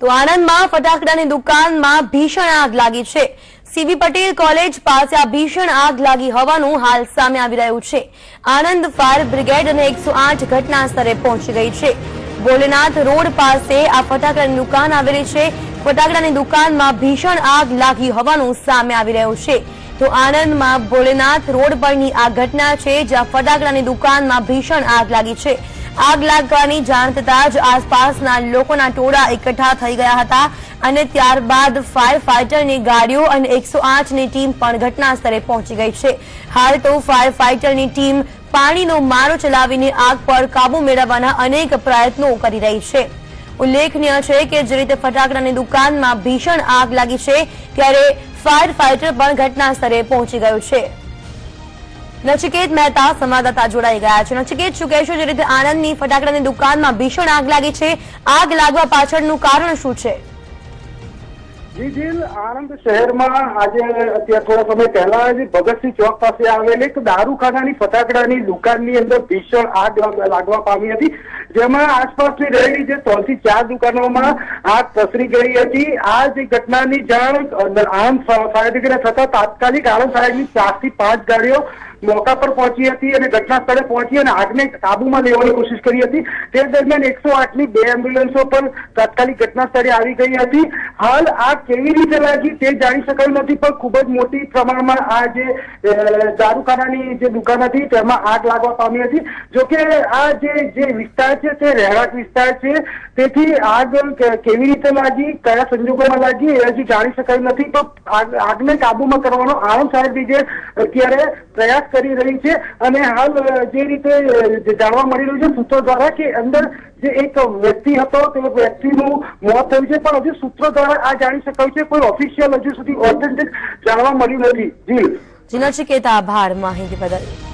તો આણંદમાં ફટાકડાની દુકાનમાં ભીષણ આગ લાગી છે। સીવી પટેલ કોલેજ પાસે આ ભીષણ આગ લાગી હોવાનું હાલ સામે આવી રહ્યું છે। આણંદ ફાયર બ્રિગેડ અને 108 ઘટના સ્થળે પહોંચી ગઈ છે। ભોલેનાથ રોડ પાસે આ ફટાકડાની દુકાન આવેલી છે। ફટાકડાની દુકાનમાં ભીષણ આગ લાગી હોવાનું સામે આવી રહ્યું છે। તો આણંદમાં ભોલેનાથ રોડ પરની આ ઘટના છે, જ્યાં ફટાકડાની દુકાનમાં ભીષણ આગ લાગી છે। આગ લાગવાની જાણ થતાં જ આસપાસના લોકોના ટોળા એકઠા થઈ ગયા હતા અને ત્યારબાદ ફાયર ફાઈટરની ગાડીઓ અને 108ની ટીમ પણ ઘટના સ્થળે પહોંચી ગઈ છે। હાલ તો ફાયર ફાઈટરની ટીમ પાણીનો મારો ચલાવીને આગ પર કાબુ મેળવવાના અનેક પ્રયત્નો કરી રહી છે। ઉલ્લેખનીય છે કે જે રીતે ફટાકડાની દુકાનમાં ભીષણ આગ લાગી છે, ત્યારે ફાયર ફાઈટર પણ ઘટના સ્થળે પહોંચી ગયું છે। નચિકેત મહેતા સંવાદદાતા જોડાઈ ગયા છે। નચિકેત, શું કહેશો, જે રીતે આણંદની ફટાકડાની દુકાનમાં ભીષણ આગ લાગી છે, આગ લાગવા પાછળનું કારણ શું છે? જી જીલ, આણંદ શહેરમાં આજે અત્યારે થોડા સમય પહેલા ભગતસિંહ ચોક પાસે આવેલી એક દારૂખાનાની ફટાકડાની દુકાનની અંદર ભીષણ આગ લાગવા પામી હતી, જેમાં આસપાસની રહેલી જે 3 થી 4 દુકાનોમાં આગ પ્રસરી ગઈ હતી। આ જે ઘટનાની જાણ આણંદ ફાયર બ્રિગેડને થતા તાત્કાલિક આણંદ ફાયરની 4 થી 5 ગાડીઓ મોકા પર પહોંચી હતી અને ઘટના સ્થળે પહોંચી અને આગને કાબુમાં લેવાની કોશિશ કરી હતી। તે દરમિયાન 108ની 2 એમ્બ્યુલન્સો પણ તાત્કાલિક ઘટના સ્થળે આવી ગઈ હતી। હાલ આગ કેવી રીતે લાગી તે જાણી શકાયું નથી, પણ ખૂબ જ મોટી પ્રમાણમાં આ જે દારૂખાનાની જે દુકાન હતી તેમાં આગ લાગવા પામી હતી। જોકે આ જે વિસ્તાર છે તે રહેણાંક વિસ્તાર છે, તેથી આગ કેવી રીતે લાગી, કયા સંજોગોમાં લાગી એ હજી જાણી શકાયું નથી, પણ આગને કાબુમાં કરવાનો આણંદ ફાયર બ્રિગેડ અત્યારે પ્રયાસ કરી રહી છે। અને હાલ જે રીતે જાણવા મળી રહ્યું છે સૂત્રો દ્વારા કે અંદર જે એક વ્યક્તિ હતો તે વ્યક્તિનું મોત થયું છે, પણ હજુ સૂત્રો દ્વારા આ જાણી શકાયું છે, કોઈ ઓફિશિયલ હજુ સુધી ઓથેન્ટિક જાણવા મળ્યું નથી। જી નચિકેત, આભાર માહિતી બદલ।